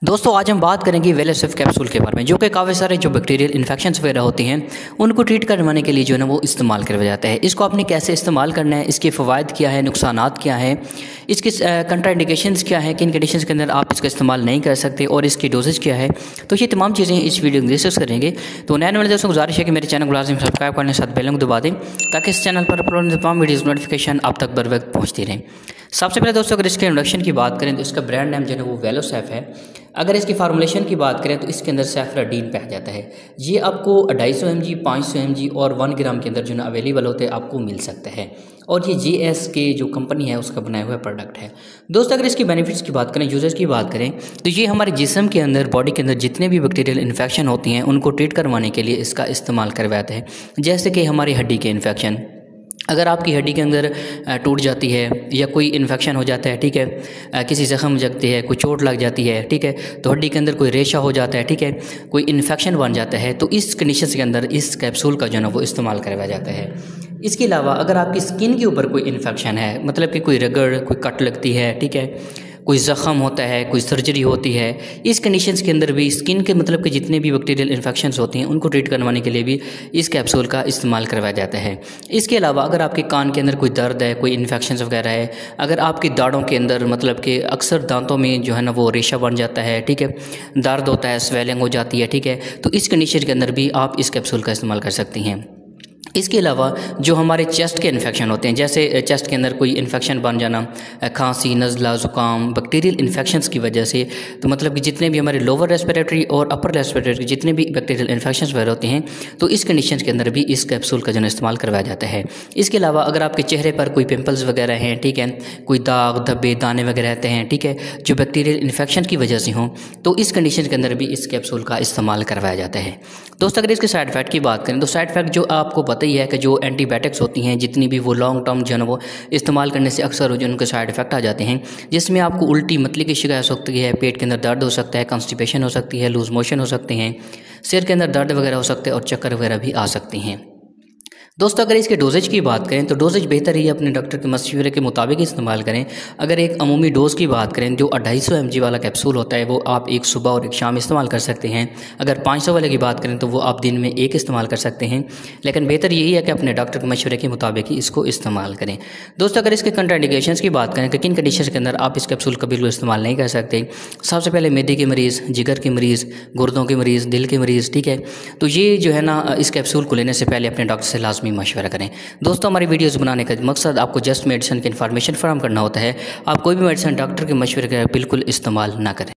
दोस्तों आज हम बात करेंगे वेलोसिफ कैप्सूल के बारे में, जो कि काफ़ी सारे जो बैक्टीरियल इन्फेक्शंस वगैरह होती हैं उनको ट्रीट करवाने के लिए जो है ना वो इस्तेमाल किया जाता है। इसको आपने कैसे इस्तेमाल करना है, इसके फ़वाइद क्या है, नुकसानात क्या है, इसके कंट्राइंडिकेशंस क्या है, किन कंडीशंस के अंदर आप इसका इस्तेमाल नहीं कर सकते और इसकी डोजेज क्या है, तो ये तमाम चीज़ें इस वीडियो में डिस्कस करेंगे। तो नए वाले दोस्तों गुजारिश है कि मेरे चैनल को लाजमी सब्सक्राइब करने के साथ बेल आइकन दबा दें ताकि इस चैनल पर अपलोड तमाम वीडियोज़ नोटिफिकेशन आप तक बर वक्त पहुँचती रहें। सबसे पहले दोस्तों अगर इसके इंट्रोडक्शन की बात करें तो इसका ब्रांड नेम जो है वो वेलोसेफ है। अगर इसकी फार्मूलेशन की बात करें तो इसके अंदर सेफ्राडीन पाया जाता है। ये आपको 250 mg, 500 mg और 1 ग्राम के अंदर जो है अवेलेबल होते हैं, आपको मिल सकता है। और ये GSK जो कंपनी है उसका बनाया हुआ प्रोडक्ट है। दोस्तों अगर इसकी बेनिफिट्स की बात करें, यूजर्स की बात करें, तो ये हमारे जिस्म के अंदर, बॉडी के अंदर जितने भी बैक्टीरियल इन्फेक्शन होती हैं उनको ट्रीट करवाने के लिए इसका इस्तेमाल करवाते हैं। जैसे कि हमारी हड्डी के इन्फेक्शन, अगर आपकी हड्डी के अंदर टूट जाती है या कोई इन्फेक्शन हो जाता है, ठीक है, किसी जख्म लगती है, कोई चोट लग जाती है, ठीक है, तो हड्डी के अंदर कोई रेशा हो जाता है, ठीक है, कोई इन्फेक्शन बन जाता है, तो इस कंडीशन के अंदर इस कैप्सूल का जो है ना वो इस्तेमाल करवाया जाता है। इसके अलावा अगर आपकी स्किन के ऊपर कोई इन्फेक्शन है, मतलब कि कोई रगड़, कोई कट लगती है, ठीक है, कोई ज़ख़म होता है, कोई सर्जरी होती है, इस कंडीशंस के अंदर भी स्किन के मतलब कि जितने भी बैक्टीरियल इन्फेक्शंस होती हैं उनको ट्रीट करवाने के लिए भी इस कैप्सूल का इस्तेमाल करवाया जाता है। इसके अलावा अगर आपके कान के अंदर कोई दर्द है, कोई इन्फेक्शंस वगैरह है, अगर आपकी दाढ़ों के अंदर मतलब कि अक्सर दांतों में जो है ना वो रेशा बन जाता है, ठीक है, दर्द होता है, स्वेलिंग हो जाती है, ठीक है, तो इस कंडीशन के अंदर भी आप इस कैप्सूल का इस्तेमाल कर सकती हैं। इसके अलावा जो हमारे चेस्ट के इन्फेक्शन होते हैं, जैसे चेस्ट के अंदर कोई इन्फेक्शन बन जाना, खांसी, नज़ला, ज़ुकाम, बैक्टीरियल इन्फेक्शंस की वजह से, तो मतलब कि जितने भी हमारे लोअर रेस्पिरेटरी और अपर रेस्पिरेटरी जितने भी बैक्टीरियल इन्फेक्शंस वगैरह होते हैं, तो इस कंडीशन के अंदर भी इस कैप्सूल का जो इस्तेमाल करवाया जाता है। इसके अलावा अगर आपके चेहरे पर कोई पिंपल्स वगैरह हैं, ठीक है, कोई दाग, धब्बे, दाने वगैरह रहते हैं, ठीक है, जो बैक्टीरियल इन्फेक्शन की वजह से हों, तो इस कंडीशन के अंदर भी इस कैप्सूल का इस्तेमाल करवाया जाता है। दोस्तों अगर इसके साइड इफेक्ट की बात करें तो साइड इफेक्ट जो आपको पता ही है कि जो एंटीबायोटिक्स होती हैं जितनी भी, वो लॉन्ग टर्म जो है वो इस्तेमाल करने से अक्सर जो उनके साइड इफेक्ट आ जाते हैं, जिसमें आपको उल्टी मतली की शिकायत हो सकती है, पेट के अंदर दर्द हो सकता है, कॉन्स्टिपेशन हो सकती है, लूज मोशन हो सकते हैं, सिर के अंदर दर्द वगैरह हो सकते हैं और चक्कर वगैरह भी आ सकते हैं। दोस्तों अगर इसके डोजेज की बात करें तो डोजेज बेहतर ही अपने डॉक्टर के मशवरे के मुताबिक इस्तेमाल करें। अगर एक अमूमी डोज की बात करें, जो 250 mg वाला कैप्सूल होता है वो आप एक सुबह और एक शाम इस्तेमाल कर सकते हैं। अगर 500 वाले की बात करें तो वो आप दिन में एक इस्तेमाल कर सकते हैं, लेकिन बेहतर यही है कि अपने डॉक्टर के मशवरे के मुताबिक ही इसको इस्तेमाल करें। दोस्तों अगर इसके कंट्राइंडिकेशंस की बात करें कि किन कंडीशन के अंदर आप इस कैप्सूल का बिल्कुल इस्तेमाल नहीं कर सकते, सबसे पहले मैदे के मरीज़, जिगर के मरीज़, गुर्दों के मरीज़, दिल के मरीज़, ठीक है, तो ये जो है ना इस कैप्सूल को लेने से पहले अपने डॉक्टर से लाजमी मशवरा करें। दोस्तों हमारी वीडियोस बनाने का मकसद आपको जस्ट मेडिसिन की इन्फॉर्मेशन फराहम करना होता है। आप कोई भी मेडिसिन डॉक्टर के मशवरे के बिल्कुल इस्तेमाल ना करें।